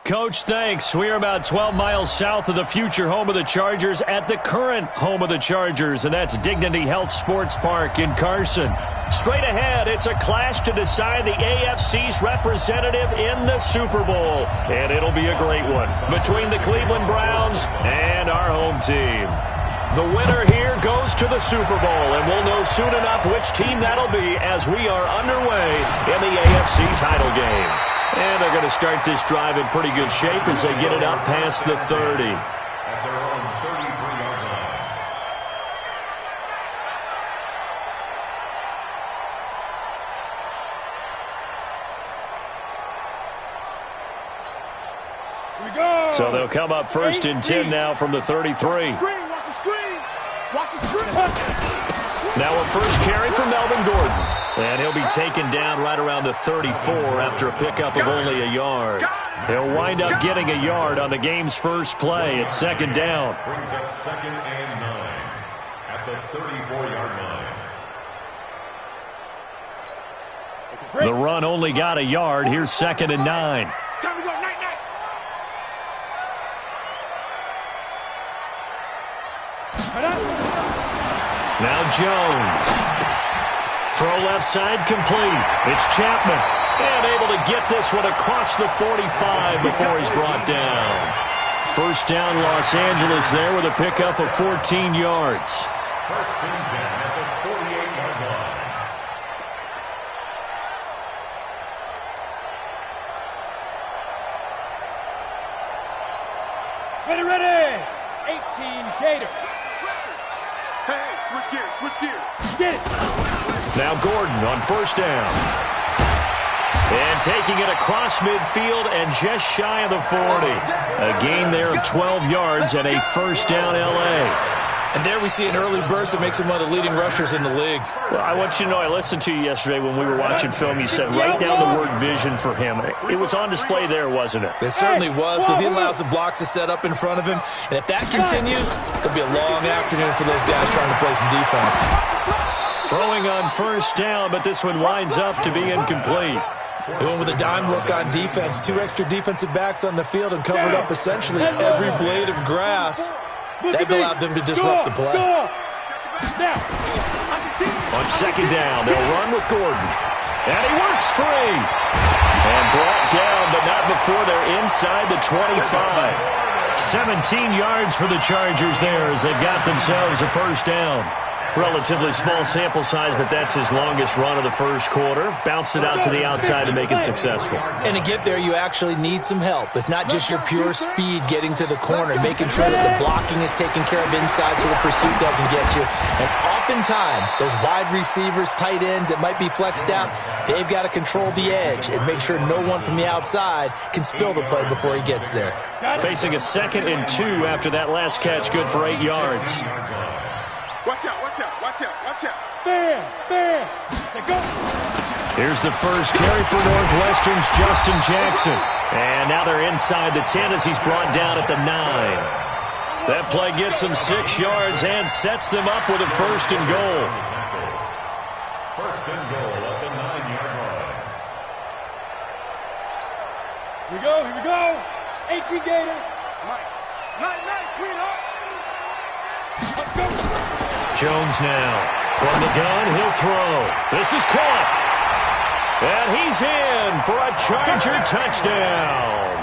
Coach, thanks. We are about 12 miles south of the future home of the Chargers at the current home of the Chargers, and that's Dignity Health Sports Park in Carson. Straight ahead, it's a clash to decide the AFC's representative in the Super Bowl, and it'll be a great one between the Cleveland Browns and our home team. The winner here goes to the Super Bowl, and we'll know soon enough which team that'll be as we are underway in the AFC title game. And they're going to start this drive in pretty good shape as they get it up past the 30. At their own 33-yard line. Here we go. So they'll come up first and 10 now from the 33. Watch the screen. Watch the screen. Now a first carry for Melvin Gordon. And he'll be taken down right around the 34 after a pickup of only a yard. He'll wind up getting a yard on the game's first play. It's second down. Brings up 2nd and 9 at the 34-yard line. The run only got a yard. Here's 2nd and 9. Time to go, night. Now Jones. Throw left side complete. It's Chapman. And able to get this one across the 45 before he's brought down. First down Los Angeles there with a pickup of 14 yards. First and 10 at the 48-yard line. Ready. 18 Gator. Hey, switch gears. Get it. Now Gordon on first down. And taking it across midfield and just shy of the 40. A gain there of 12 yards and a first down L.A. And there we see an early burst that makes him one of the leading rushers in the league. Well, I want you to know, I listened to you yesterday when we were watching film. You said write down the word vision for him. It was on display there, wasn't it? It certainly was, because he allows the blocks to set up in front of him. And if that continues, it'll be a long afternoon for those guys trying to play some defense. Throwing on first down, but this one winds up to be incomplete. They went with a dime look on defense. 2 extra defensive backs on the field and covered up essentially every blade of grass. They've allowed them to disrupt the play. On second down, they'll run with Gordon. And he works free. And brought down, but not before they're inside the 25. 17 yards for the Chargers there as they've got themselves a first down. Relatively small sample size, but that's his longest run of the first quarter. Bounced it out to the outside to make it successful. And to get there, you actually need some help. It's not just your pure speed getting to the corner, making sure that the blocking is taken care of inside so the pursuit doesn't get you. And oftentimes, those wide receivers, tight ends that might be flexed out, they've got to control the edge and make sure no one from the outside can spill the play before he gets there. Facing a 2nd and 2 after that last catch, good for 8 yards. Watch out. Bam. Go. Here's the first carry for Northwestern's Justin Jackson. And now they're inside the 10 as he's brought down at the 9. That play gets him 6 yards and sets them up with a first and goal. First and goal at the 9-yard line. Here we go. 18 Gator. Night, sweetheart. Let's go. Jones now. From the gun, he'll throw. This is caught. And he's in for a Charger touchdown.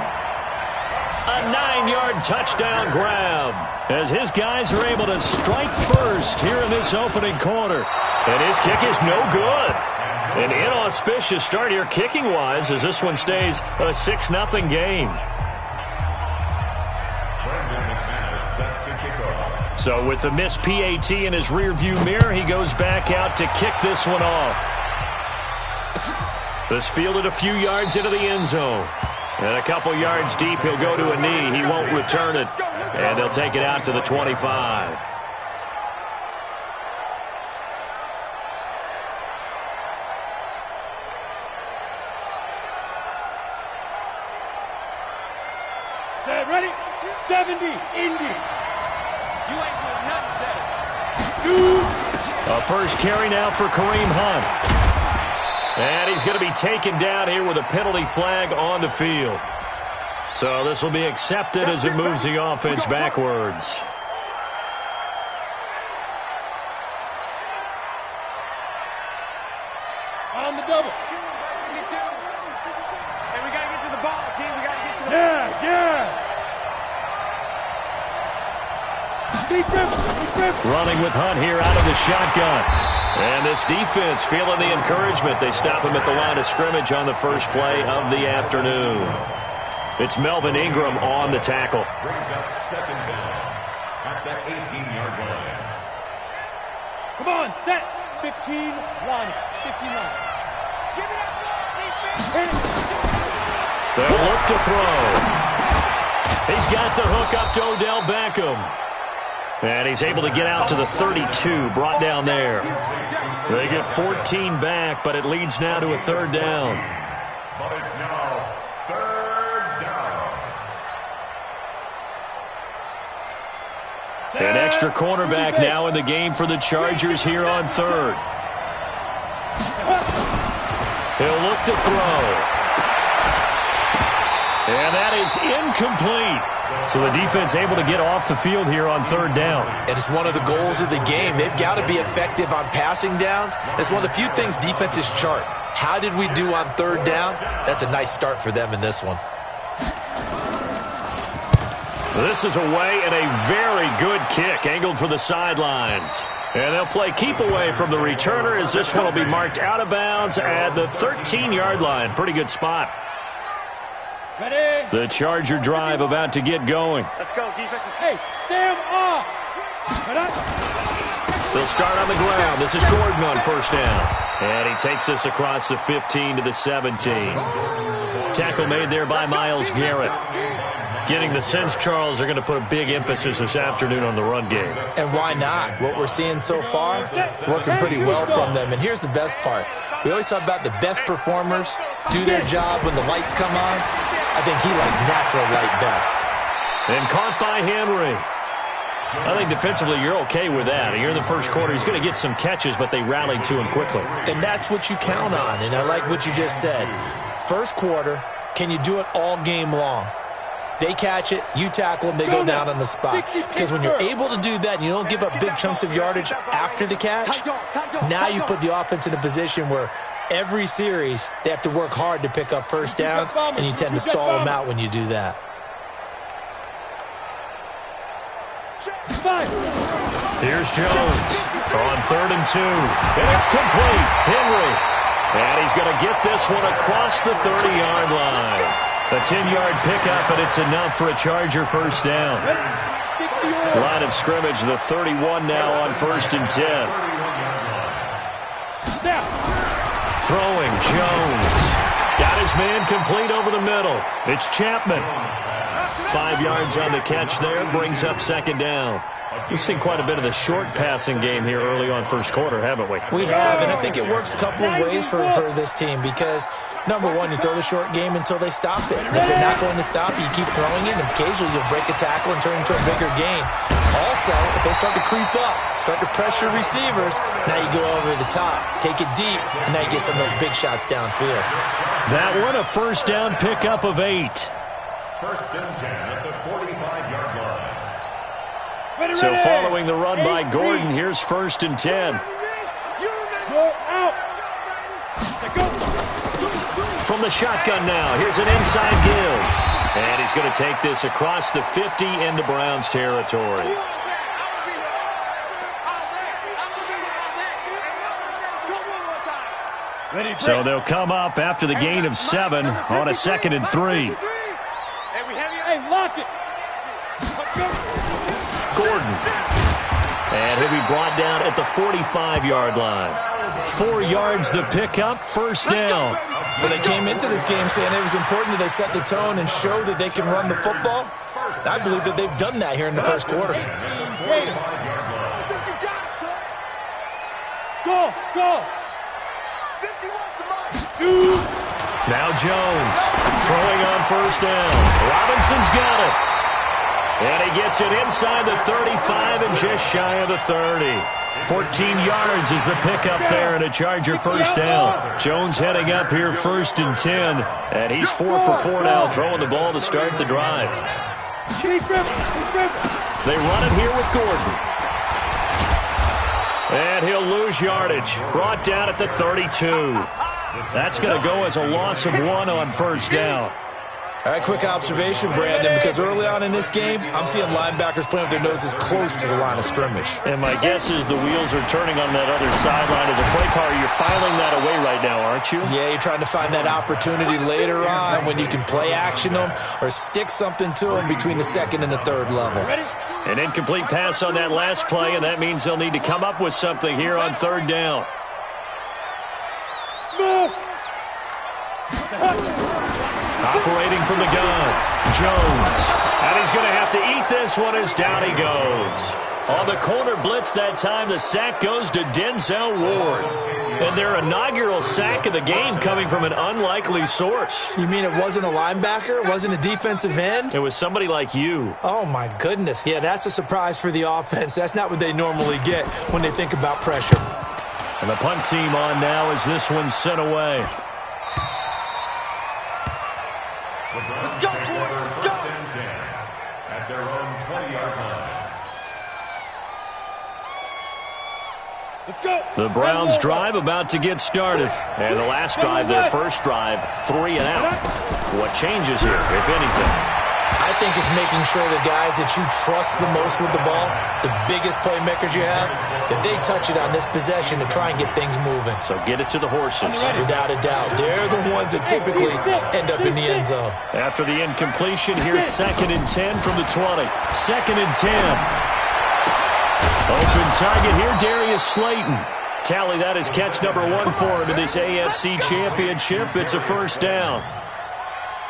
A 9-yard touchdown grab as his guys are able to strike first here in this opening quarter. And his kick is no good. An inauspicious start here kicking-wise as this one stays a 6-0 game. So with the missed PAT in his rearview mirror, he goes back out to kick this one off. This fielded a few yards into the end zone. And a couple yards deep, he'll go to a knee. He won't return it. And they'll take it out to the 25. Set, ready? 70, Indy. You ain't doing nothing better. A first carry now for Kareem Hunt. And he's going to be taken down here with a penalty flag on the field. So this will be accepted as it moves the offense backwards. On the double. And we got to get to the ball, team. We got to get to the ball. Running with Hunt here out of the shotgun. And this defense feeling the encouragement. They stop him at the line of scrimmage on the first play of the afternoon. It's Melvin Ingram on the tackle. Brings up second down at that 18-yard line. Come on, set. 15 line. 15 line. Give it up, defense. They'll look to throw. He's got the hook up to Odell Beckham. And he's able to get out to the 32, brought down there. They get 14 back, but it leads now to a third down. But it's now third down. An extra cornerback now in the game for the Chargers here on third. He'll look to throw. And that is incomplete. So the defense able to get off the field here on third down. And it's one of the goals of the game. They've got to be effective on passing downs. It's one of the few things defenses chart. How did we do on third down? That's a nice start for them in this one. This is away and a very good kick angled for the sidelines. And they'll play keep away from the returner as this one will be marked out of bounds at the 13-yard line. Pretty good spot. Ready? The Charger drive about to get going. Let's go, defense. Hey, Sam off. They'll start on the ground. This is Gordon on first down. And he takes us across the 15 to the 17. Tackle made there by Myles Garrett. Getting the sense, Charles, they're going to put a big emphasis this afternoon on the run game. And why not? What we're seeing so far, it's working pretty well from them. And here's the best part. We always talk about the best performers do their job when the lights come on. I think he likes natural light best. And caught by Henry. I think defensively you're okay with that. Here in the first quarter, he's going to get some catches, but they rallied to him quickly. And that's what you count on. And I like what you just said. First quarter, can you do it all game long? They catch it, you tackle them, they go down on the spot. Because when you're able to do that and you don't give up big chunks of yardage after the catch, now you put the offense in a position where every series they have to work hard to pick up first downs, and you tend to stall them out when you do that. Here's Jones on 3rd and 2. And it's complete. Henry. And he's going to get this one across the 30-yard line. A 10-yard pickup, and it's enough for a Charger first down. Line of scrimmage, the 31 now on 1st and 10. Throwing, Jones. Got his man complete over the middle. It's Chapman. 5 yards on the catch there, brings up 2nd down. We've seen quite a bit of the short passing game here early on first quarter, haven't we? We have, and I think it works a couple of ways for this team because, number one, you throw the short game until they stop it. And if they're not going to stop it, you keep throwing it, and occasionally you'll break a tackle and turn it into a bigger gain. Also, if they start to creep up, start to pressure receivers, now you go over the top, take it deep, and now you get some of those big shots downfield. That one, a first down pickup of 8. 1st and 10 at the 45-yard line. So following the run by Gordon, here's 1st and 10. From the shotgun now, here's an inside give. And he's going to take this across the 50 into Browns territory. So they'll come up after the gain of 7 on a 2nd and 3. Hey, lock it. Gordon. And he'll be brought down at the 45-yard line. 4 yards the pickup, first down. Well, they came into this game saying it was important that they set the tone and show that they can run the football. I believe that they've done that here in the first quarter. Go. Now Jones throwing on first down. Robinson's got it. And he gets it inside the 35 and just shy of the 30. 14 yards is the pickup there and a Charger first down. Jones heading up here 1st and 10. And he's 4 for 4 now, throwing the ball to start the drive. They run it here with Gordon. And he'll lose yardage. Brought down at the 32. That's going to go as a loss of 1 on first down. All right, quick observation, Brandon, because early on in this game, I'm seeing linebackers playing with their noses close to the line of scrimmage. And my guess is the wheels are turning on that other sideline. As a play caller, you're filing that away right now, aren't you? Yeah, you're trying to find that opportunity later on when you can play action them or stick something to them between the 2nd and the 3rd level. An incomplete pass on that last play, and that means they'll need to come up with something here on 3rd down. Operating from the gun, Jones. And he's going to have to eat this one as down he goes. On the corner blitz that time, the sack goes to Denzel Ward. And their inaugural sack of the game coming from an unlikely source. You mean it wasn't a linebacker? It wasn't a defensive end? It was somebody like you. Oh, my goodness. Yeah, that's a surprise for the offense. That's not what they normally get when they think about pressure. And the punt team on now as this one's sent away. Let's go, boys. Let's go. 1st and 10 at their own 20-yard line. Let's go. The Browns drive about to get started. And the last drive, their first drive, 3 and out. What changes here, if anything? I think it's making sure the guys that you trust the most with the ball, the biggest playmakers you have, that they touch it on this possession to try and get things moving. So get it to the horses. Without a doubt. They're the ones that typically end up in the end zone. After the incompletion, here's 2nd and 10 from the 20. 2nd and 10. Open target here, Darius Slayton. Tally that as catch number 1 for him in this AFC Championship. It's a first down.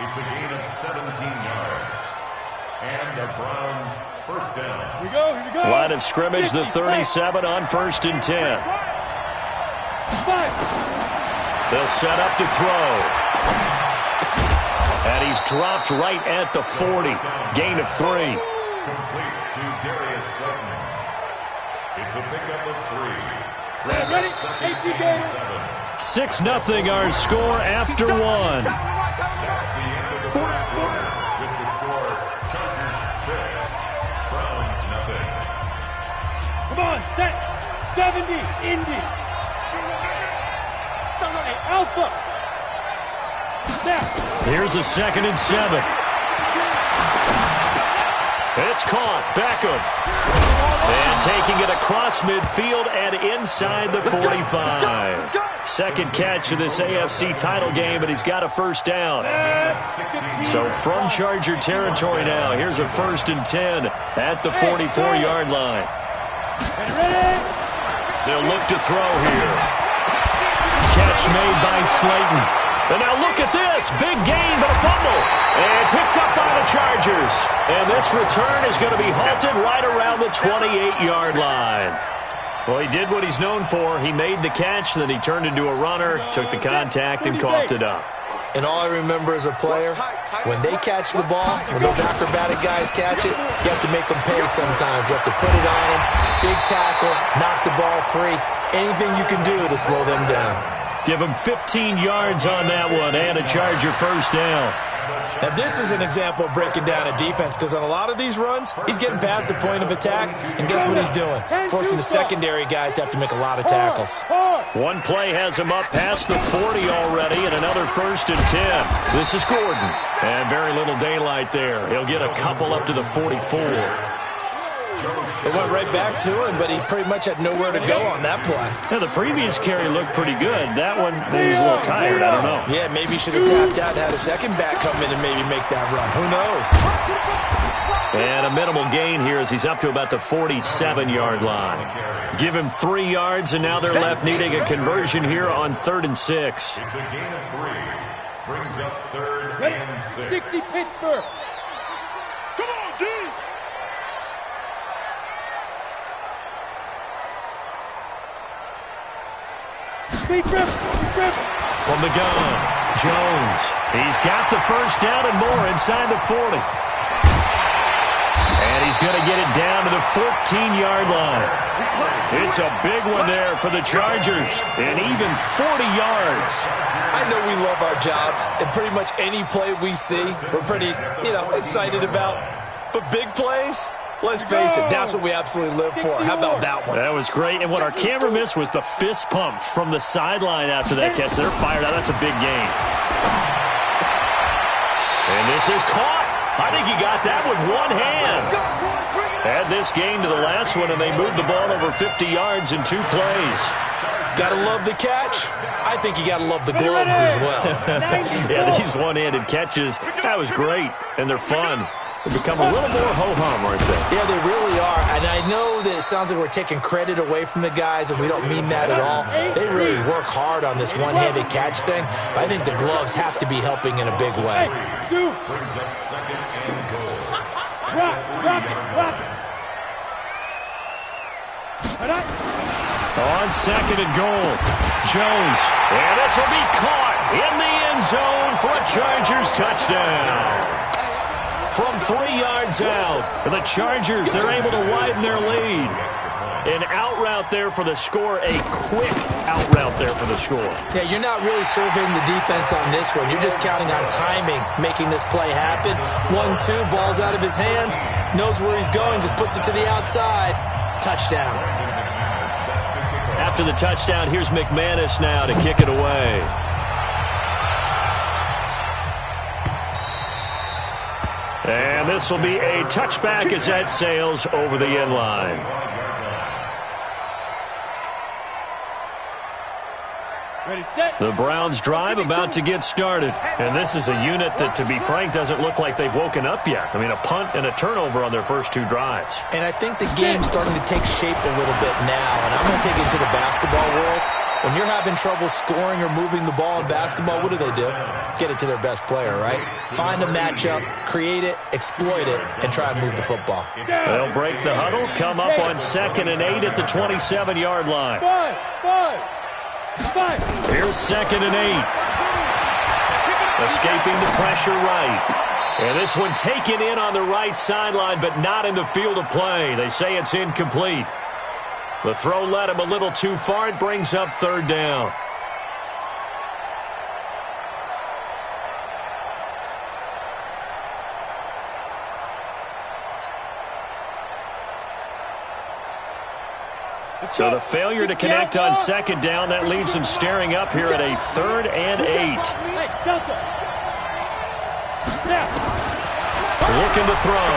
It's a gain of 17 yards. And the Browns first down. Here we go. Line of scrimmage, the 37 on 1st and 10. They'll set up to throw. And he's dropped right at the 40. Gain of 3. Complete to Darius Slayton. It's a pickup of 3. Ready? 6-0 our score after 1. That's the end of the first quarter with the score Chargers 6, Browns nothing. Come on, set. 70, Indy. Hey, Alpha. Now. Here's a 2nd and 7. It's caught. Beckham. And taking it across midfield and inside the 45. Second catch of this AFC title game, and he's got a first down. So from Charger territory now, here's a 1st and 10 at the 44-yard line. They'll look to throw here. Catch made by Slayton. And now look at this. Big gain, but a fumble. And picked up by the Chargers. And this return is going to be halted right around the 28-yard line. Well, he did what he's known for. He made the catch, then he turned into a runner, took the contact, and coughed it up. And all I remember as a player, when they catch the ball, when those acrobatic guys catch it, you have to make them pay sometimes. You have to put it on them, big tackle, knock the ball free, anything you can do to slow them down. Give him 15 yards on that one and a Charger first down. Now, this is an example of breaking down a defense because on a lot of these runs, he's getting past the point of attack, and guess what he's doing? Forcing the secondary guys to have to make a lot of tackles. One play has him up past the 40 already, and another 1st and 10. This is Gordon, and very little daylight there. He'll get a couple up to the 44. They went right back to him, but he pretty much had nowhere to go on that play. Now, the previous carry looked pretty good. That one, maybe he was a little tired. I don't know. Yeah, maybe he should have tapped out and had a second back come in and maybe make that run. Who knows? And a minimal gain here as he's up to about the 47-yard line. Give him 3 yards, and now they're left needing a conversion here on 3rd and 6. It's a gain of 3. Brings up 3rd and 6. 60 Pittsburgh. Come on, D. From the gun, Jones. He's got the first down and more inside the 40. And he's going to get it down to the 14-yard line. It's a big one there for the Chargers, and even 40 yards. I know we love our jobs, and pretty much any play we see, we're pretty, excited about. But big plays, let's face it, that's what we absolutely live for. How about that one? That was great, and what our camera missed was the fist pump from the sideline after that catch. They're fired out. That's a big gain. And this is caught. I think he got that with one hand. Add this game to the last one, and they moved the ball over 50 yards in 2 plays. Gotta love the catch. I think you gotta love the gloves as well. Yeah, these one-handed catches, that was great, and they're fun. They become a little more ho-hum, aren't they? Yeah, they really are. And I know that it sounds like we're taking credit away from the guys, and we don't mean that at all. They really work hard on this one-handed catch thing, but I think the gloves have to be helping in a big way. Brings up second and goal. Rock it. On second and goal, Jones. And this will be caught in the end zone for a Chargers touchdown. From 3 yards out, the Chargers, they're able to widen their lead. An out route there for the score, a quick out route there for the score. Yeah, you're not really surveying the defense on this one. You're just counting on timing, making this play happen. 1-2, ball's out of his hands, knows where he's going, just puts it to the outside. Touchdown. After the touchdown, here's McManus now to kick it away. And this will be a touchback as that sails over the end line. Ready, set. The Browns drive about to get started. And this is a unit that, to be frank, doesn't look like they've woken up yet. I mean, a punt and a turnover on their first 2 drives. And I think the game's starting to take shape a little bit now. And I'm going to take it into the basketball world. When you're having trouble scoring or moving the ball in basketball, what do? Get it to their best player, right? Find a matchup, create it, exploit it, and try and move the football. They'll break the huddle, come up on 2nd and 8 at the 27-yard line. Five. Here's 2nd and 8. Escaping the pressure right. And this one taken in on the right sideline, but not in the field of play. They say it's incomplete. The throw led him a little too far. It brings up 3rd down. So the failure to connect on 2nd down, that leaves him staring up here at a 3rd and 8. Looking to throw.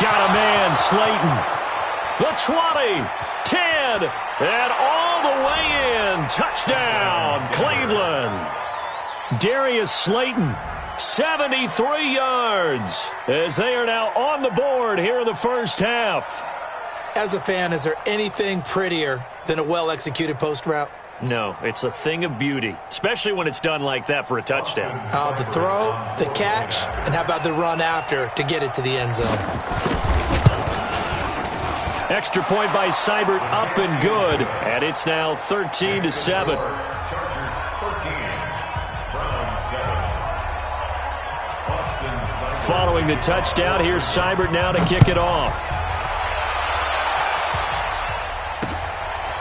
Got a man, Slayton. The 20, 10, and all the way in. Touchdown, Cleveland. Darius Slayton, 73 yards, as they are now on the board here in the first half. As a fan, is there anything prettier than a well-executed post route? No, it's a thing of beauty, especially when it's done like that for a touchdown. The throw, the catch, and how about the run after to get it to the end zone? Extra point by Seibert, up and good, and it's now 13-7. Chargers 13, Browns 7. Following the touchdown, here's Seibert now to kick it off.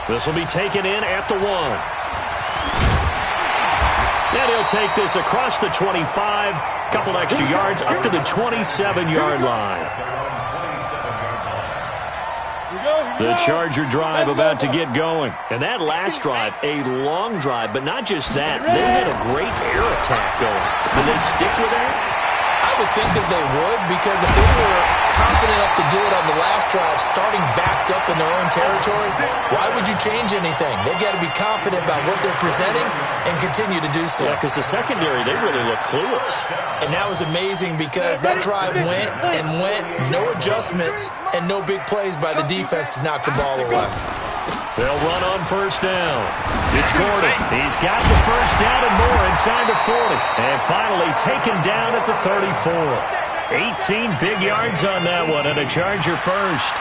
This will be taken in at the 1. And he'll take this across the 25, couple extra yards up to the 27-yard line. The Charger drive about to get going. And that last drive, a long drive, but not just that. They had a great air attack going. Did they stick with that? I would think that they would, because if they were confident enough to do it on the last drive, starting backed up in their own territory, why would you change anything? They've got to be confident about what they're presenting and continue to do so. Yeah, because the secondary, they really look clueless. And that was amazing because that drive went, no adjustments, and no big plays by the defense to knock the ball away. They'll run on first down. It's Gordon. He's got the first down and more inside the 40. And finally taken down at the 34. 18 big yards on that one, and a Charger first.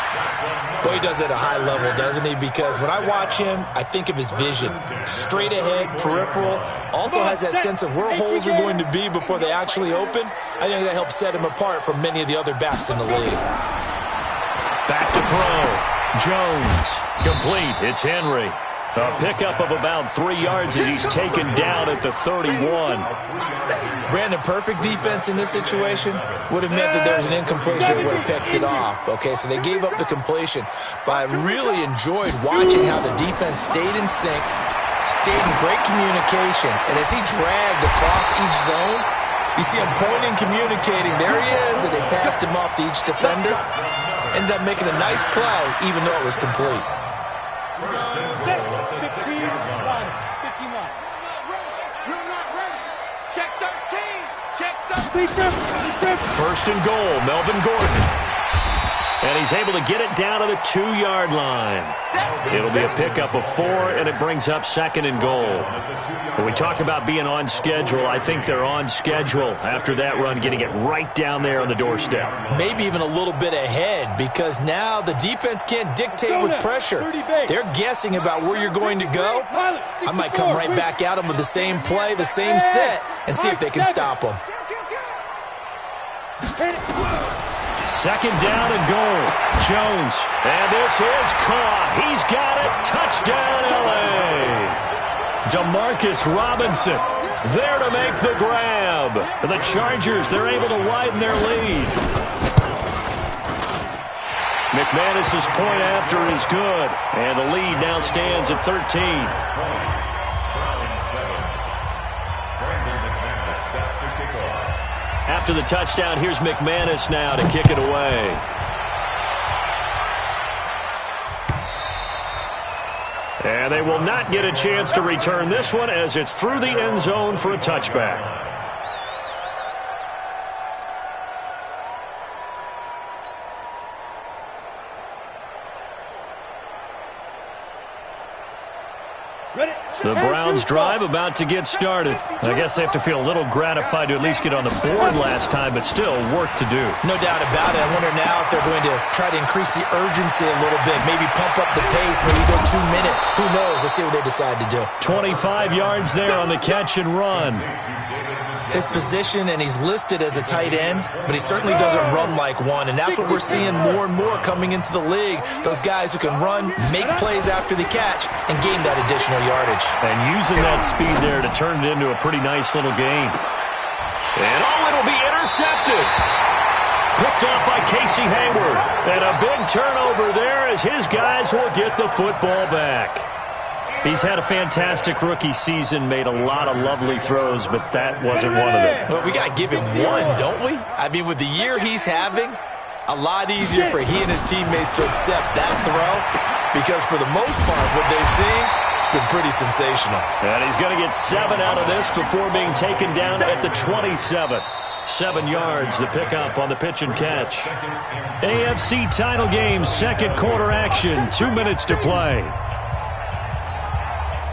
Boy, he does it at a high level, doesn't he? Because when I watch him, I think of his vision. Straight ahead, peripheral. Also has that sense of where holes are going to be before they actually open. I think that helps set him apart from many of the other backs in the league. Back to throw. Jones. Complete. It's Henry. A pickup of about 3 yards as he's taken down at the 31. Brandon, perfect defense in this situation would have meant that there was an incompletion that would have picked it off. Okay, so they gave up the completion. But I really enjoyed watching how the defense stayed in sync, stayed in great communication, and as he dragged across each zone, you see him pointing, communicating. There he is, and they passed him off to each defender. Ended up making a nice play, even though it was complete. 15 line. You're not ready. Check 13. Check 13. First and goal, Melvin Gordon. And he's able to get it down to the 2-yard line. It'll be a pickup of 4, and it brings up second and goal. When we talk about being on schedule, I think they're on schedule after that run, getting it right down there on the doorstep. Maybe even a little bit ahead, because now the defense can't dictate with pressure. They're guessing about where you're going to go. I might come right back at them with the same play, the same set, and see if they can stop them. Second down and goal. Jones. And this is caught. He's got it. Touchdown, L.A. Demarcus Robinson there to make the grab. The Chargers, they're able to widen their lead. McManus's point after is good. And the lead now stands at 13. After the touchdown, here's McManus now to kick it away. And they will not get a chance to return this one as it's through the end zone for a touchback. The Browns drive about to get started. I guess they have to feel a little gratified to at least get on the board last time, but still work to do. No doubt about it. I wonder now if they're going to try to increase the urgency a little bit, maybe pump up the pace, maybe go 2 minutes. Who knows? Let's see what they decide to do. 25 yards there on the catch and run. His position, and he's listed as a tight end, but he certainly doesn't run like one, and that's what we're seeing more and more coming into the league. Those guys who can run, make plays after the catch, and gain that additional yardage. And using that speed there to turn it into a pretty nice little game. And it'll be intercepted. Picked off by Casey Hayward. And a big turnover there as his guys will get the football back. He's had a fantastic rookie season, made a lot of lovely throws, but that wasn't one of them. Well, we got to give him one, don't we? I mean, with the year he's having, a lot easier for he and his teammates to accept that throw, because for the most part, what they've seen, it's been pretty sensational. And he's going to get 7 out of this before being taken down at the 27. 7 yards, the pickup on the pitch and catch. AFC title game, second quarter action, 2 minutes to play.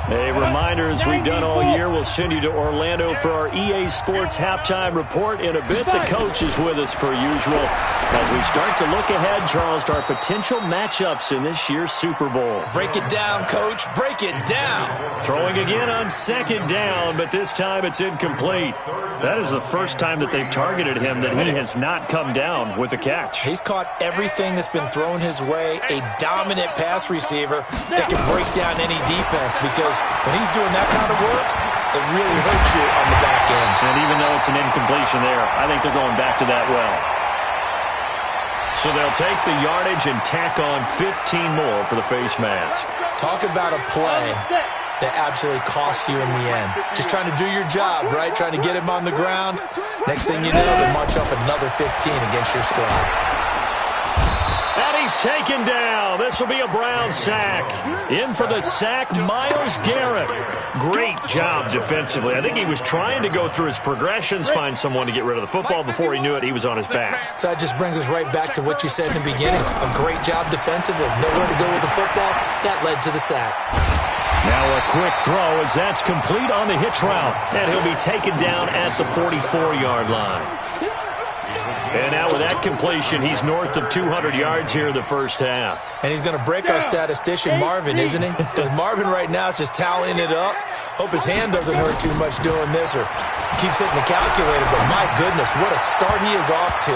A reminder, as we've done all year, we'll send you to Orlando for our EA Sports halftime report. In a bit, the coach is with us per usual as we start to look ahead, Charles, to our potential matchups in this year's Super Bowl. Break it down, Coach. Break it down. Throwing again on second down, but this time it's incomplete. That is the first time that they've targeted him that he has not come down with a catch. He's caught everything that's been thrown his way, a dominant pass receiver that can break down any defense, because when he's doing that kind of work, it really hurts you on the back end. And even though it's an incompletion there, I think they're going back to that well. So they'll take the yardage and tack on 15 more for the face mask. Talk about a play that absolutely costs you in the end. Just trying to do your job, right? Trying to get him on the ground. Next thing you know, they march off another 15 against your squad. And he's taken down. This will be a Brown sack. In for the sack, Myles Garrett. Great job defensively. I think he was trying to go through his progressions, find someone to get rid of the football. Before he knew it, he was on his back. So that just brings us right back to what you said in the beginning. A great job defensively. Nowhere to go with the football. That led to the sack. Now a quick throw as that's complete on the hitch route. And he'll be taken down at the 44-yard line. And now with that completion, he's north of 200 yards here in the first half. And he's going to break our statistician Marvin, isn't he? Because Marvin right now is just tallying it up. Hope his hand doesn't hurt too much doing this or keeps hitting the calculator. But my goodness, what a start he is off to.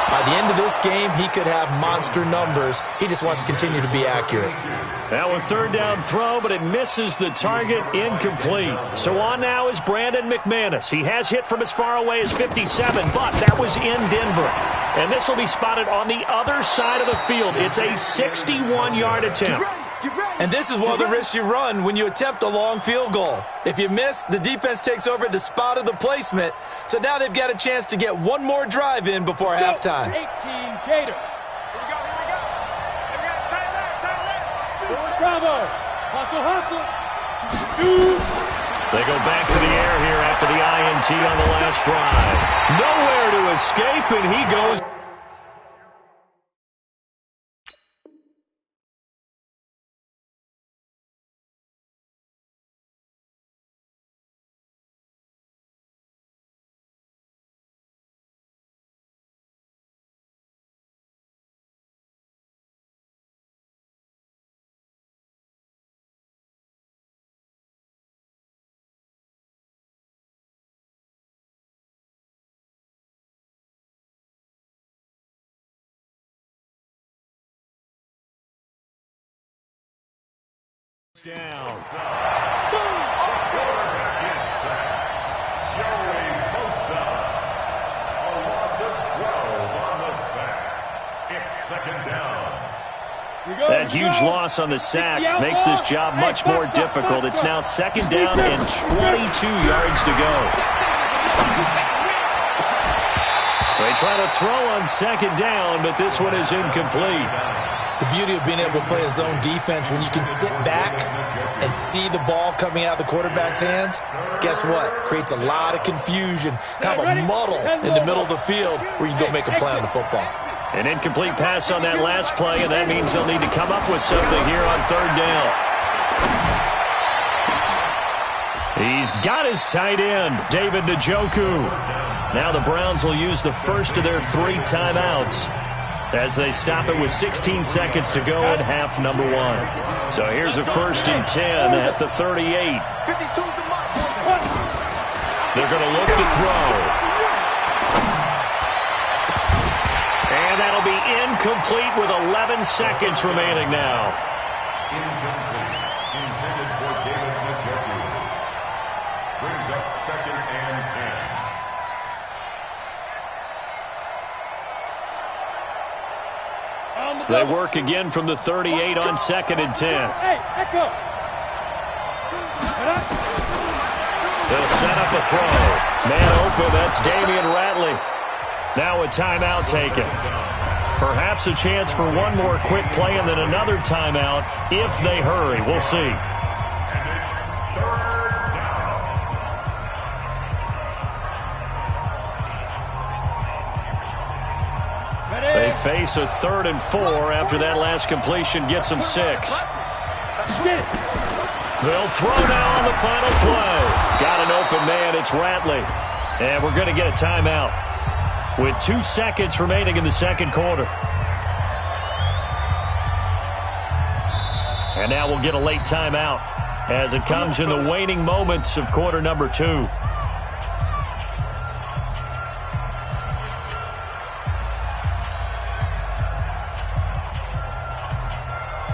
By the end of this game, he could have monster numbers. He just wants to continue to be accurate. Now a third down throw, but it misses the target, incomplete. So on now is Brandon McManus. He has hit from as far away as 57, but that was in Denver. And this will be spotted on the other side of the field. It's a 61-yard attempt. And this is one of the risks you run when you attempt a long field goal. If you miss, the defense takes over at the spot of the placement. So now they've got a chance to get one more drive in before halftime. 18 Gator. Bravo. Hustle. They go back to the air here after the INT on the last drive. Nowhere to escape, and he goes. Down. Quarterback is sacked. Joey Bosa. A loss of 12 on the sack. It's second down. That huge loss on the sack makes this job much more difficult. It's now second down and 22 yards to go. They try to throw on second down, but this one is incomplete. The beauty of being able to play a zone defense when you can sit back and see the ball coming out of the quarterback's hands, guess what? Creates a lot of confusion, kind of a muddle in the middle of the field where you can go make a play on the football. An incomplete pass on that last play, and that means they'll need to come up with something here on third down. He's got his tight end, David Njoku. Now the Browns will use the first of their 3 timeouts as they stop it with 16 seconds to go in half number 1. So here's a 1st and 10 at the 38. They're going to look to throw. And that'll be incomplete with 11 seconds remaining now. Incomplete. Intended for David Njoku. Brings up 2nd and 10. They work again from the 38 on 2nd and 10. Hey, echo. They'll set up a throw. Man open, that's Damian Ratley. Now a timeout taken. Perhaps a chance for one more quick play and then another timeout if they hurry. We'll see. They face a 3rd and 4 after that last completion gets them 6. They'll throw now on the final play. Got an open man. It's Ratley. And we're going to get a timeout with 2 seconds remaining in the second quarter. And now we'll get a late timeout as it comes in the waning moments of quarter number 2.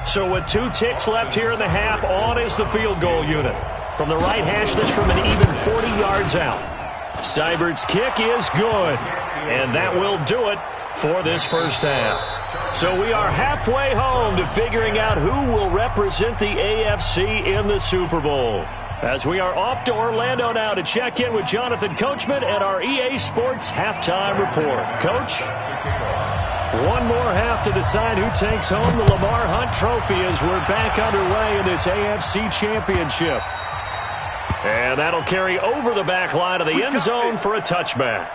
So with 2 ticks left here in the half, on is the field goal unit. From the right hash, this from an even 40 yards out. Seibert's kick is good. And that will do it for this first half. So we are halfway home to figuring out who will represent the AFC in the Super Bowl. As we are off to Orlando now to check in with Jonathan Coachman and our EA Sports Halftime Report. Coach? One more half to decide who takes home the Lamar Hunt Trophy as we're back underway in this AFC Championship. And that'll carry over the back line of the end zone for a touchback.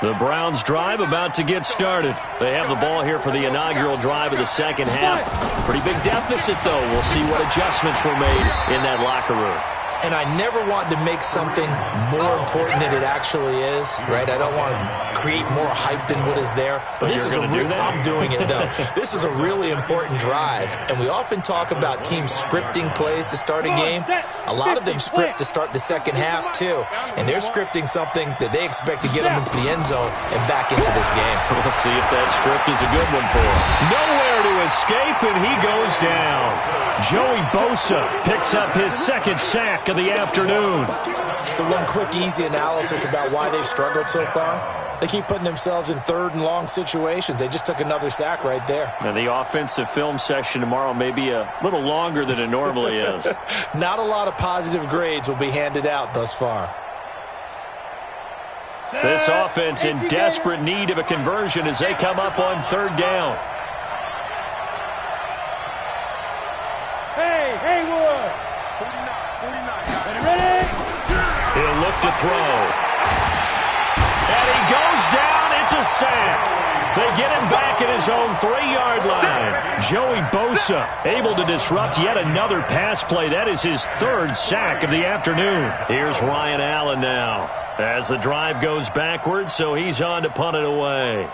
The Browns drive about to get started. They have the ball here for the inaugural drive of the second half. Pretty big deficit, though. We'll see what adjustments were made in that locker room. And I never want to make something more important than it actually is, right? I don't want to create more hype than what is there. But this is I'm doing it, though. This is a really important drive. And we often talk about teams scripting plays to start a game. A lot of them script to start the second half, too. And they're scripting something that they expect to get them into the end zone and back into this game. We'll see if that script is a good one for him. Nowhere to escape, and he goes down. Joey Bosa picks up his second sack of the afternoon. So one quick, easy analysis about why they've struggled so far. They keep putting themselves in third and long situations. They just took another sack right there. And the offensive film session tomorrow may be a little longer than it normally is. Not a lot of positive grades will be handed out thus far. This offense in desperate need of a conversion as they come up on third down. Hey, Haywood! 49. Ready? He'll look to throw. And he goes down. It's a sack. They get him back at his own 3-yard line. Joey Bosa able to disrupt yet another pass play. That is his third sack of the afternoon. Here's Ryan Allen now as the drive goes backwards, so he's on to punt it away.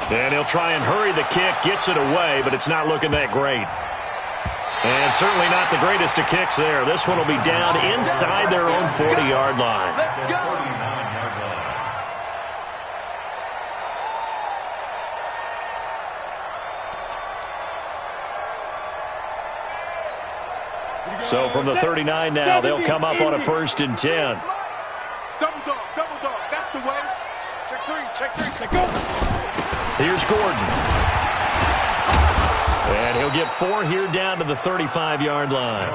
And he'll try and hurry the kick, gets it away, but it's not looking that great. And certainly not the greatest of kicks there. This one will be down inside their own 40-yard line. So from the 39 now, they'll come up on a 1st and 10. Double dog, that's the way. Check three. Here's Gordon. And he'll get 4 here down to the 35-yard line.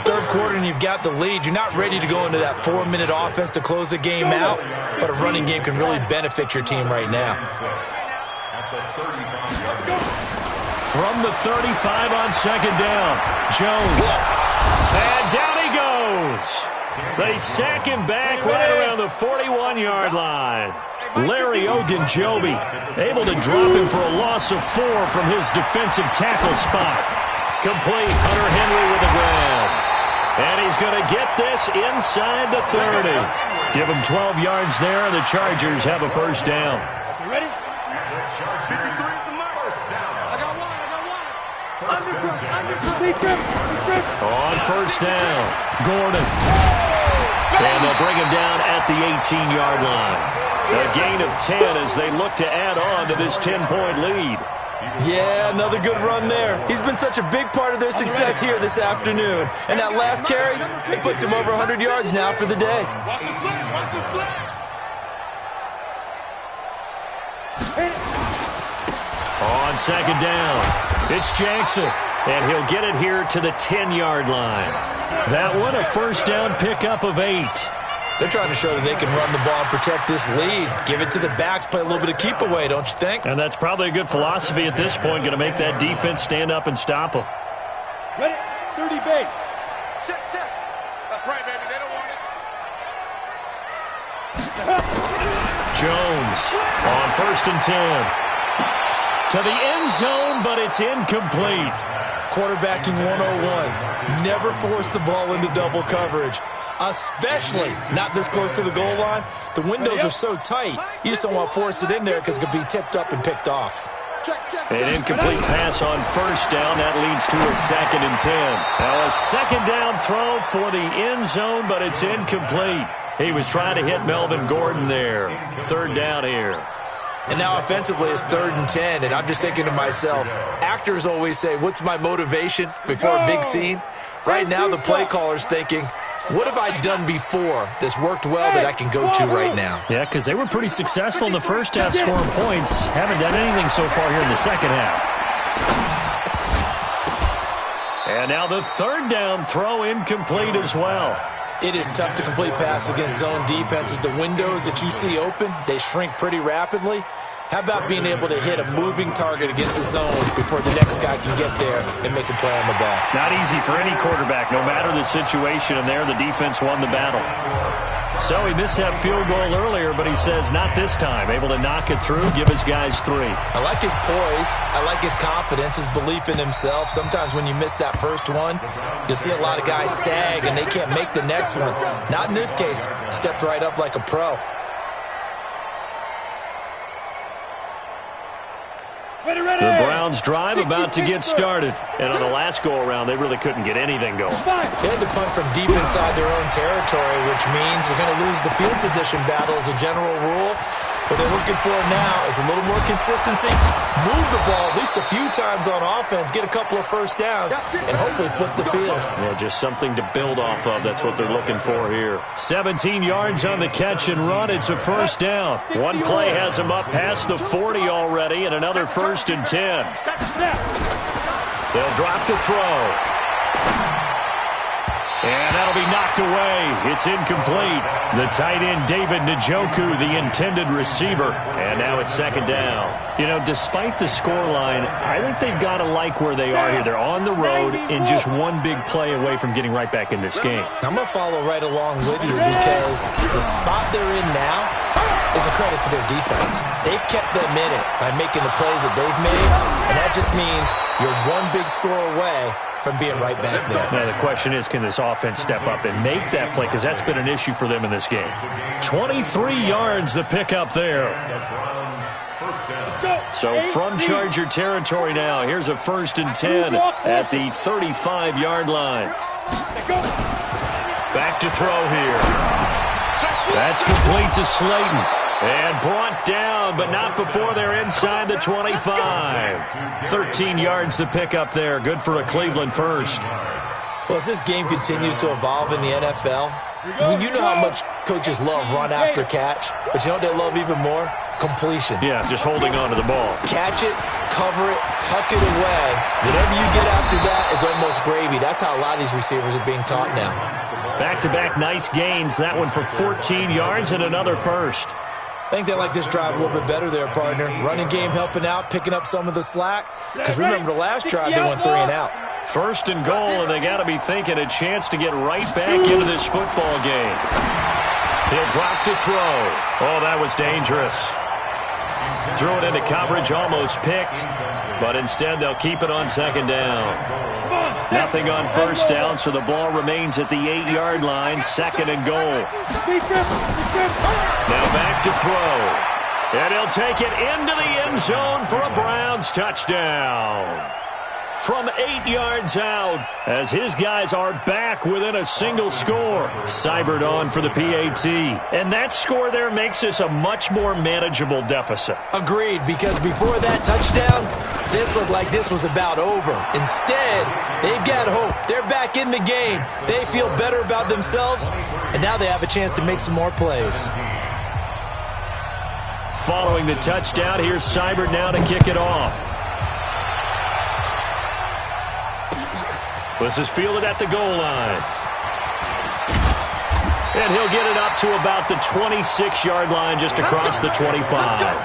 Third quarter and you've got the lead. You're not ready to go into that 4-minute offense to close the game out, but a running game can really benefit your team right now. From the 35 on 2nd down, Jones. And down he goes. They sack him back right around the 41-yard line. Larry Ogunjobi able to drop him for a loss of 4 from his defensive tackle spot. Complete. Hunter Henry with the grab. And he's going to get this inside the 30. Give him 12 yards there, and the Chargers have a 1st down. You ready? 53 at the mark. I got one. On 1st down, Gordon. And they'll bring him down at the 18-yard line. A gain of 10 as they look to add on to this 10-point lead. Yeah, another good run there. He's been such a big part of their success here this afternoon. And that last carry, it puts him over 100 yards now for the day. Watch the slip. On 2nd down, it's Jackson. And he'll get it here to the 10-yard line. That one a 1st down pickup of 8. They're trying to show that they can run the ball and protect this lead. Give it to the backs, play a little bit of keep away, don't you think? And that's probably a good philosophy at this point, going to make that defense stand up and stop them. Ready? 30 base. Check. That's right, baby. They don't want it. Jones on 1st and 10. To the end zone, but it's incomplete. Quarterbacking 101. Never force the ball into double coverage. Especially not this close to the goal line. The windows are so tight, you just don't want to force it in there because it could be tipped up and picked off. An incomplete pass on 1st down. That leads to a 2nd and 10. Now a 2nd down throw for the end zone, but it's incomplete. He was trying to hit Melvin Gordon there. 3rd down here. And now offensively it's 3rd and 10, and I'm just thinking to myself, actors always say, what's my motivation before a big scene? Right now the play caller's thinking, what have I done before that's worked well that I can go to right now? Yeah, because they were pretty successful in the 1st half scoring points. Haven't done anything so far here in the 2nd half. And now the 3rd down throw incomplete as well. It is tough to complete passes against zone defenses. The windows that you see open, they shrink pretty rapidly. How about being able to hit a moving target against a zone before the next guy can get there and make a play on the ball? Not easy for any quarterback, no matter the situation, and there the defense won the battle. So he missed that field goal earlier, but he says not this time. Able to knock it through, give his guys 3. I like his poise. I like his confidence, his belief in himself. Sometimes when you miss that first one, you'll see a lot of guys sag and they can't make the next one. Not in this case. Stepped right up like a pro. The Browns drive about to get started. And on the last go-around, they really couldn't get anything going. They had to punt from deep inside their own territory, which means they're going to lose the field position battle as a general rule. What they're looking for now is a little more consistency, move the ball at least a few times on offense, get a couple of first downs, and hopefully flip the field. Yeah, just something to build off of. That's what they're looking for here. 17 yards on the catch and run. It's a first down. One play has them up past the 40 already, and another 1st and 10. They'll drop to throw. And that'll be knocked away. It's incomplete. The tight end, David Njoku, the intended receiver. And now it's 2nd down. You know, despite the scoreline, I think they've got to like where they are here. They're on the road and just one big play away from getting right back in this game. I'm going to follow right along with you because the spot they're in now is a credit to their defense. They've kept them in it by making the plays that they've made, and that just means you're one big score away from being right back there. Now, the question is, can this offense step up and make that play? Because that's been an issue for them in this game. 23 yards the pickup there. So from Charger territory now, here's a 1st and 10 at the 35-yard line. Back to throw here. That's complete to Slayton. And brought down, but not before they're inside the 25. 13 yards to pick up there. Good for a Cleveland first. Well, as this game continues to evolve in the NFL, you know how much coaches love run after catch, but you know what they love even more? Completions. Yeah, just holding on to the ball. Catch it, cover it, tuck it away. Whatever you get after that is almost gravy. That's how a lot of these receivers are being taught now. Back-to-back nice gains. That one for 14 yards and another first. I think they like this drive a little bit better there, partner. Running game helping out, picking up some of the slack. Because remember, the last drive, they went 3 and out. 1st and goal, and they got to be thinking a chance to get right back into this football game. He'll drop to throw. Oh, that was dangerous. Threw it into coverage, almost picked. But instead, they'll keep it on 2nd down. Nothing on 1st down, so the ball remains at the 8-yard line, 2nd and goal. Now back to throw. And he'll take it into the end zone for a Browns touchdown. From 8 yards out, as his guys are back within a single score. Seibert on for the PAT. And that score there makes this a much more manageable deficit. Agreed, because before that touchdown, this looked like this was about over. Instead, they've got hope. They're back in the game. They feel better about themselves, and now they have a chance to make some more plays. Following the touchdown, here's Seibert now to kick it off. This is fielded at the goal line. And he'll get it up to about the 26-yard line, just across the 25.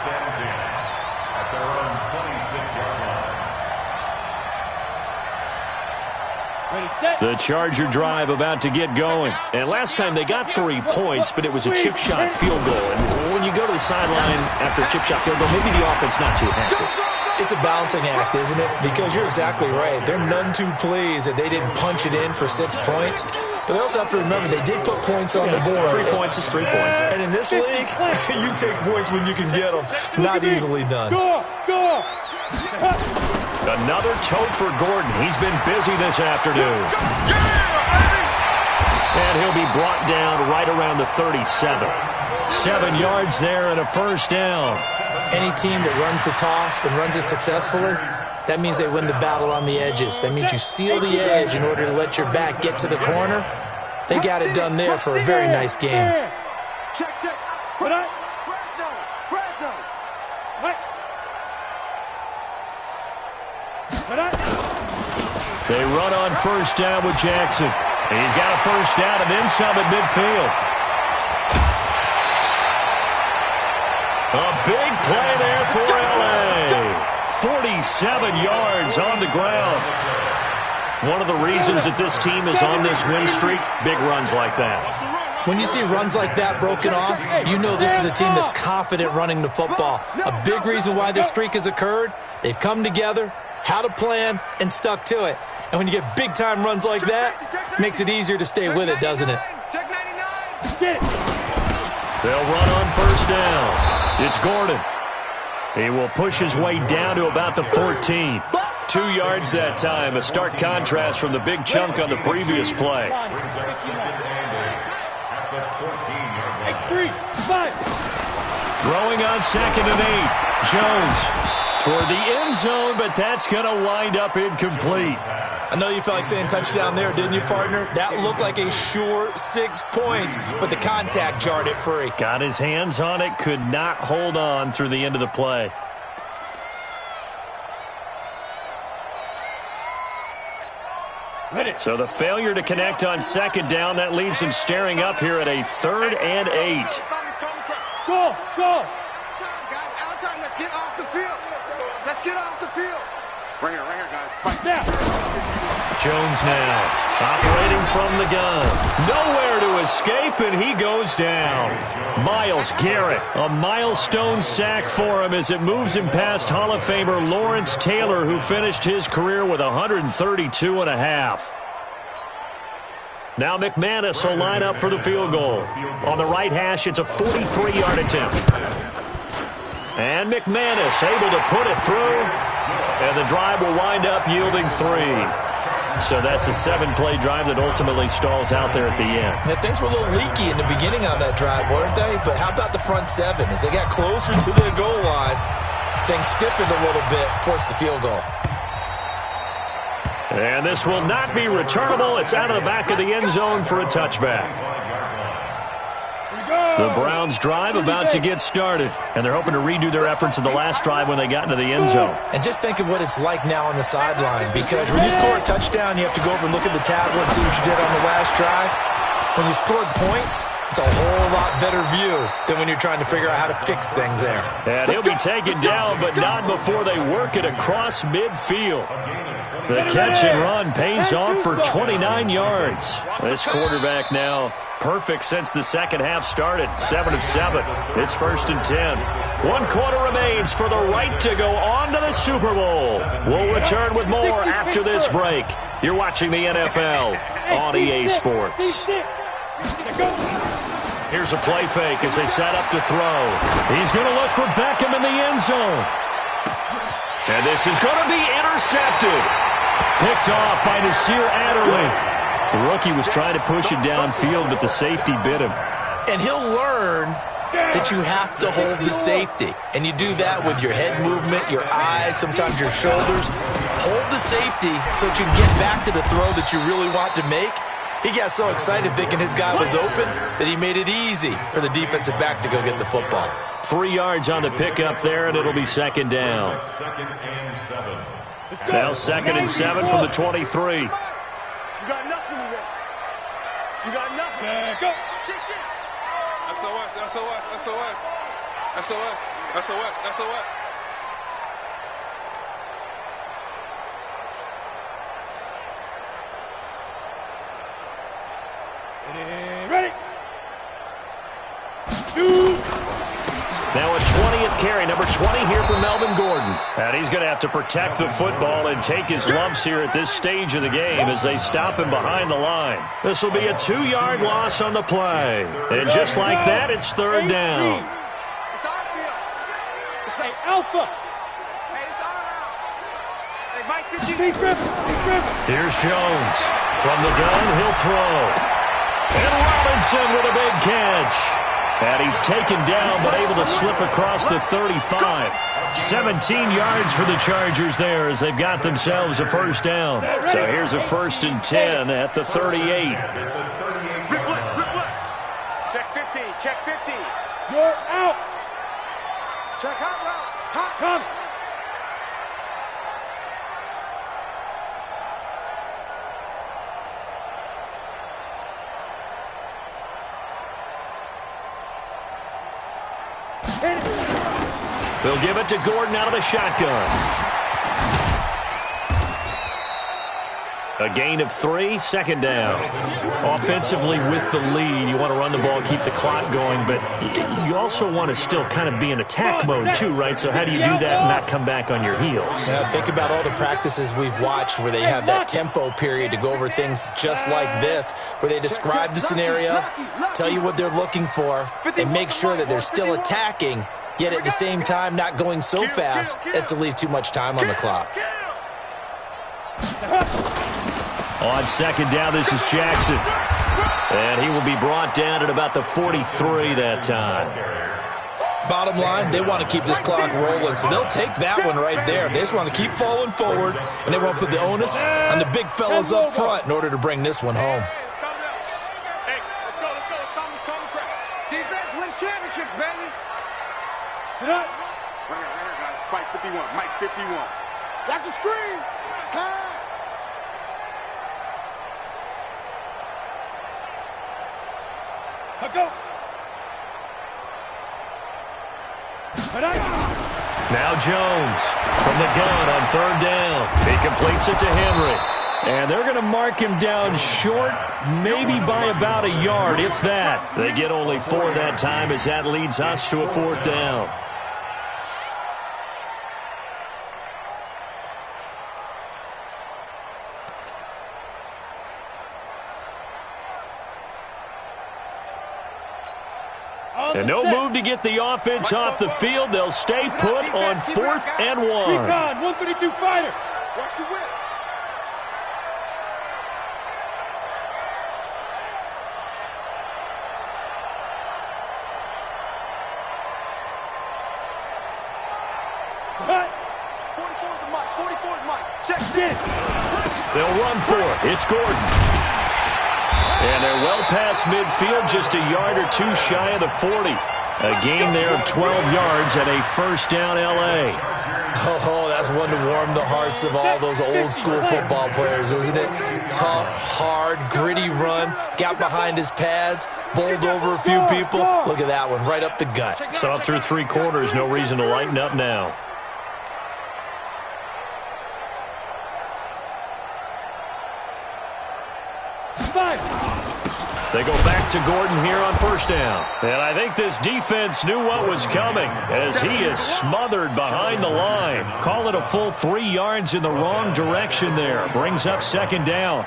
The Charger drive about to get going. And last time they got 3 points, but it was a chip shot field goal. And when you go to the sideline after a chip shot field goal, maybe the offense not too happy. It's a balancing act, isn't it? Because you're exactly right. They're none too pleased that they didn't punch it in for 6 points. But they also have to remember they did put points on the board. 3 points is 3 points. And in this league, you take points when you can get them. Not easily done. Another tote for Gordon. He's been busy this afternoon. And he'll be brought down right around the 37. 7 yards there and a 1st down. Any team that runs the toss and runs it successfully, that means they win the battle on the edges. That means you seal the edge in order to let your back get to the corner. They got it done there for a very nice game. They run on 1st down with Jackson. He's got a 1st down and then some at midfield. A big play there for L.A. 47 yards on the ground. One of the reasons that this team is on this win streak, big runs like that. When you see runs like that broken off, you know this is a team that's confident running the football. A big reason why this streak has occurred, they've come together, had a plan, and stuck to it. And when you get big-time runs like that, it makes it easier to stay with it, doesn't it? Check 99. They'll run on first down. It's Gordon. He will push his way down to about the 14. 2 yards that time, a stark contrast from the big chunk on the previous play. Throwing on 2nd and 8. Jones toward the end zone, but that's going to wind up incomplete. I know you felt like saying touchdown there, didn't you, partner? That looked like a sure 6 points, but the contact jarred it free. Got his hands on it, could not hold on through the end of the play. So the failure to connect on 2nd down, that leaves him staring up here at a 3rd and 8. Go! Guys, out of time. Let's get off the field. Let's get off the field. Right here, guys. Fight. Now. Jones now operating from the gun. Nowhere to escape, and he goes down. Myles Garrett, a milestone sack for him as it moves him past Hall of Famer Lawrence Taylor, who finished his career with 132.5. Now McManus will line up for the field goal. On the right hash, it's a 43-yard attempt. And McManus able to put it through, and the drive will wind up yielding 3. So that's a 7-play drive that ultimately stalls out there at the end. Yeah, things were a little leaky in the beginning on that drive, weren't they? But how about the front 7? As they got closer to the goal line, things stiffened a little bit, forced the field goal. And this will not be returnable. It's out of the back of the end zone for a touchback. The Browns drive about to get started, and they're hoping to redo their efforts in the last drive when they got into the end zone. And just think of what it's like now on the sideline, because when you score a touchdown, you have to go over and look at the tablet and see what you did on the last drive. When you scored points, it's a whole lot better view than when you're trying to figure out how to fix things there. And he'll be taken down, but not before they work it across midfield. The catch and run pays off for 29 yards. This quarterback now perfect since the second half started. 7 of 7. It's 1st and 10. 1 quarter remains for the right to go on to the Super Bowl. We'll return with more after this break. You're watching the NFL on EA Sports. Here's a play fake as they set up to throw. He's going to look for Beckham in the end zone. And this is going to be intercepted. Picked off by Nasir Adderley. The rookie was trying to push it downfield, but the safety bit him. And he'll learn that you have to hold the safety. And you do that with your head movement, your eyes, sometimes your shoulders. Hold the safety so that you can get back to the throw that you really want to make. He got so excited thinking his guy was open that he made it easy for the defensive back to go get the football. 3 yards on the pickup there, and it'll be 2nd down. Now 2nd and 7 from the 23. You got nothing today. You got nothing. Go. Shit. SOS. Ready. Shoot. Now a 20th carry, number 20 here for Melvin Gordon. And he's going to have to protect the football and take his lumps here at this stage of the game as they stop him behind the line. This will be a 2-yard loss on the play. And just like that, it's 3rd down. It's our field. It's Hey, Alpha. Hey, it's our house. Hey, Mike, Big grip. Here's Jones. From the gun, he'll throw. And Robinson with a big catch. And he's taken down, but able to slip across the 35. 17 yards for the Chargers there as they've got themselves a 1st down. So here's a 1st and 10 at the 38. Check 50. You're out. Check hot route. Hot. Come. They'll give it to Gordon out of the shotgun. A gain of 3, second down. Offensively with the lead, you want to run the ball, keep the clock going, but you also want to still kind of be in attack mode too, right? So how do you do that and not come back on your heels? Yeah, think about all the practices we've watched where they have that tempo period to go over things just like this, where they describe the scenario, tell you what they're looking for, and make sure that they're still attacking, yet at the same time not going so fast as to leave too much time on the clock. On second down, this is Jackson. And he will be brought down at about the 43 that time. Bottom line, they want to keep this clock rolling, so they'll take that one right there. They just want to keep falling forward, and they want to put the onus on the big fellas up front in order to bring this one home. Hey, let's go. Defense wins championships, baby. Sit up. Right here, guys. Fight 51. Mike 51. Watch the screen. Pass. Go. Now Jones from the gun on third down. He completes it to Henry. And they're going to mark him down short, maybe by about a yard, if that. They get only 4 that time as that leads us to a 4th down. And no move to get the offense off the field. They'll stay put on 4th and 1. Recon, 132 fighter. Watch the whip. Cut. 44's the Mike. 44's Mike. Check Sit. They'll run for it. It's Gordon. And they're well past midfield, just a yard or 2 shy of the 40. A gain there of 12 yards and a 1st down L.A. Oh, that's one to warm the hearts of all those old school football players, isn't it? Tough, hard, gritty run, got behind his pads, bowled over a few people. Look at that one, right up the gut. So up through 3 quarters, no reason to lighten up now. They go back to Gordon here on 1st down. And I think this defense knew what was coming as he is smothered behind the line. Call it a full 3 yards in the wrong direction there. Brings up 2nd down.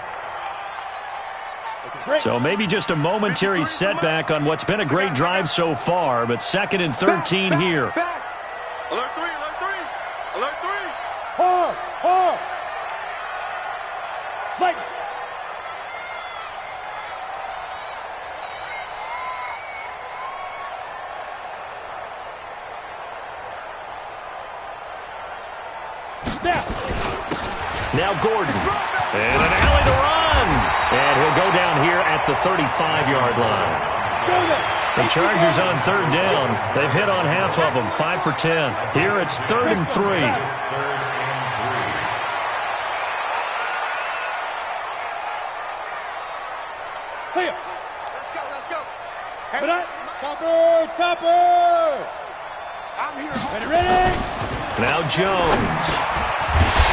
So maybe just a momentary setback on what's been a great drive so far, but 2nd and 13 here. Alert 3, alert 3. Alert 3. Hard. Like. Now Gordon. And an alley to run. And he'll go down here at the 35-yard line. The Chargers on 3rd down. They've hit on half of them, 5 for 10. Here it's 3rd and 3. Clear. Let's go. Chopper. I'm here. Ready? Now Jones.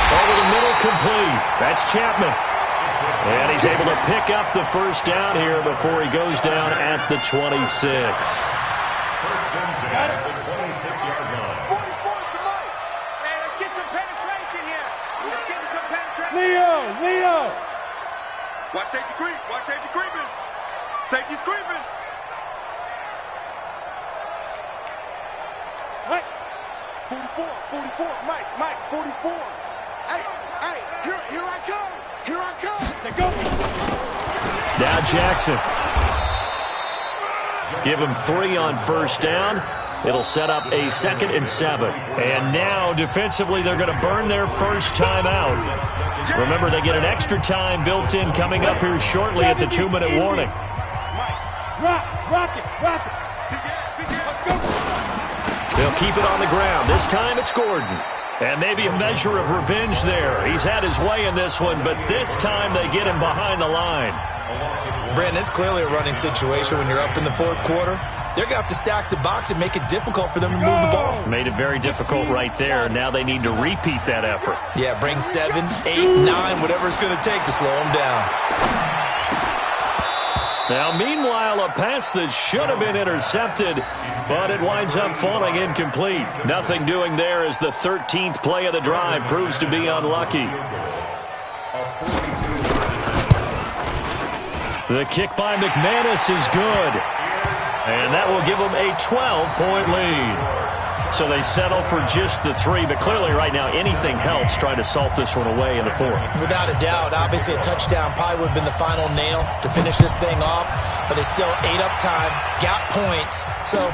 Over the middle, complete. That's Chapman. And he's able to pick up the 1st down here before he goes down at the 26. First and 10 at the 26-yard line. 44's the Mike. Hey, let's get some penetration here. Let's get some penetration. Leo. Watch safety creep. Watch safety creeping. Safety's creeping. Right. 44. Mike, 44. Hey, here I come. Say go. Now Jackson. Give him 3 on 1st down. It'll set up a 2nd and 7. And now, defensively, they're going to burn their first time out. Remember, they get an extra time built in coming up here shortly at the 2-minute warning. Rock it. They'll keep it on the ground. This time it's Gordon. And maybe a measure of revenge there. He's had his way in this one, but this time they get him behind the line. Brandon, it's clearly a running situation when you're up in the fourth quarter. They're going to have to stack the box and make it difficult for them to move the ball. Made it very difficult right there. Now they need to repeat that effort. Yeah, bring 7, 8, 9, whatever it's going to take to slow them down. Now, meanwhile, a pass that should have been intercepted, but it winds up falling incomplete. Nothing doing there as the 13th play of the drive proves to be unlucky. The kick by McManus is good. And that will give them a 12-point lead. So they settle for just the 3, but clearly right now anything helps trying to salt this one away in the 4th. Without a doubt, obviously a touchdown probably would have been the final nail to finish this thing off, but it's still ate up time, got points. So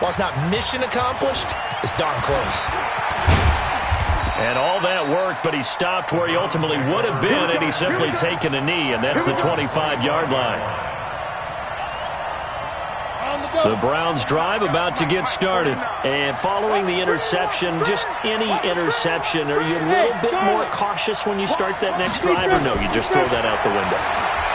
while it's not mission accomplished, it's darn close. And all that work, but he stopped where he ultimately would have been had he simply taken a knee, and that's the 25-yard line. The Browns drive about to get started. And following the interception, just any interception, are you a little bit more cautious when you start that next drive, or no, you just throw that out the window?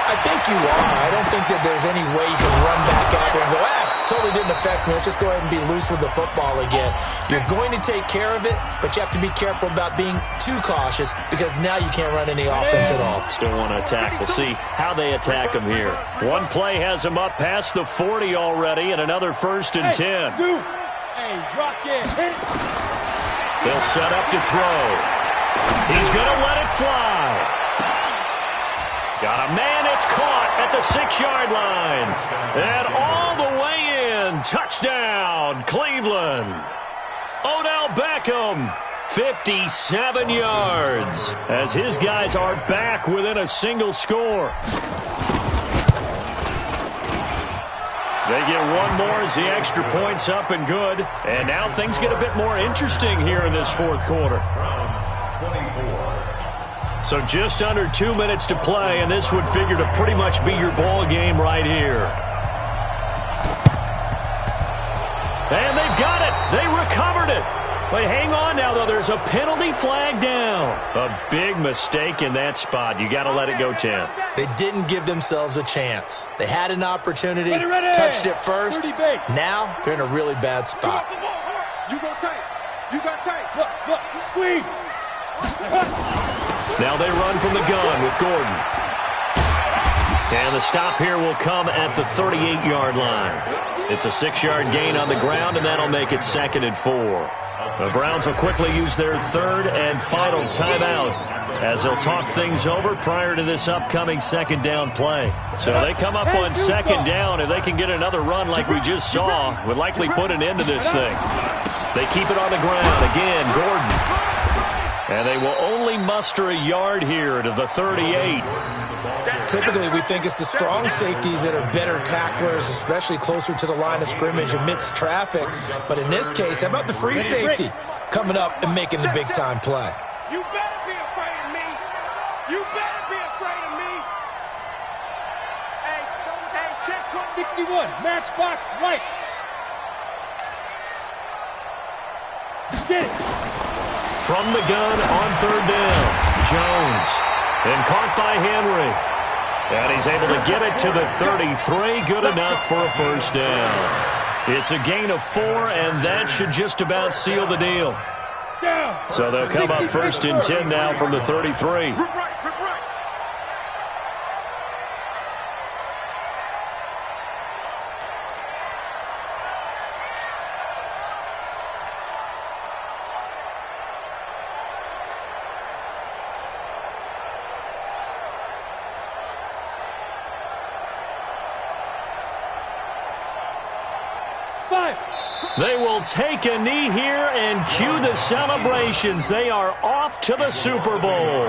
I think you are. I don't think that there's any way you can run back out there and go, totally didn't affect me. Let's just go ahead and be loose with the football again. You're going to take care of it, but you have to be careful about being too cautious because now you can't run any offense at all. Still want to attack. We'll see how they attack him here. One play has him up past the 40 already, and another 1st and 10. They'll set up to throw. He's going to let it fly. Got a man, it's caught at the 6-yard line. And all the way in, touchdown, Cleveland. Odell Beckham, 57 yards, as his guys are back within a single score. They get one more as the extra point's up and good. And now things get a bit more interesting here in this 4th quarter. So just under 2 minutes to play, and this would figure to pretty much be your ball game right here. And they've got it. They recovered it. But hang on now, though. There's a penalty flag down. A big mistake in that spot. You got to let it go 10. They didn't give themselves a chance. They had an opportunity, touched it first. Now they're in a really bad spot. You go tight. You got tight. Look, squeeze. Now they run from the gun with Gordon. And the stop here will come at the 38-yard line. It's a 6-yard gain on the ground, and that'll make it 2nd and 4. The Browns will quickly use their 3rd and final timeout as they'll talk things over prior to this upcoming 2nd down play. So they come up on 2nd down. If they can get another run like we just saw, would likely put an end to this thing. They keep it on the ground. Again, Gordon. And they will only muster a yard here to the 38. Typically, we think it's the strong safeties that are better tacklers, especially closer to the line of scrimmage amidst traffic. But in this case, how about the free safety coming up and making the big-time play? You better be afraid of me. You better be afraid of me. Hey, check 61, matchbox right. Get it. From the gun on 3rd down, Jones. And caught by Henry. And he's able to get it to the 33. Good enough for a 1st down. It's a gain of 4, and that should just about seal the deal. So they'll come up 1st and 10 now from the 33. They will take a knee here and cue the celebrations. They are off to the Super Bowl.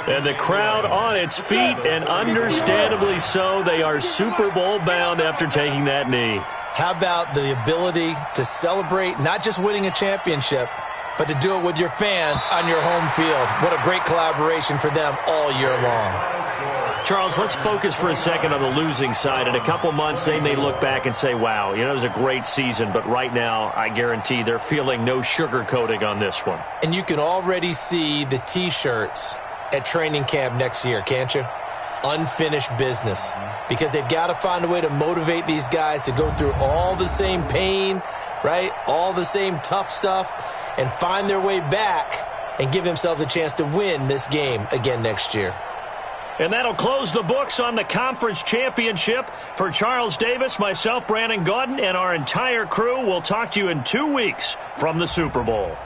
And the crowd on its feet, and understandably so. They are Super Bowl bound after taking that knee. How about the ability to celebrate not just winning a championship, but to do it with your fans on your home field? What a great collaboration for them all year long. Charles, let's focus for a second on the losing side. In a couple months, they may look back and say, wow, it was a great season. But right now, I guarantee they're feeling no sugarcoating on this one. And you can already see the T-shirts at training camp next year, can't you? unfinished business because they've got to find a way to motivate these guys to go through all the same pain, right? All the same tough stuff and find their way back and give themselves a chance to win this game again next year. And that'll close the books on the conference championship. For Charles Davis, myself, Brandon Gaudin, and our entire crew, we'll talk to you in 2 weeks from the Super Bowl.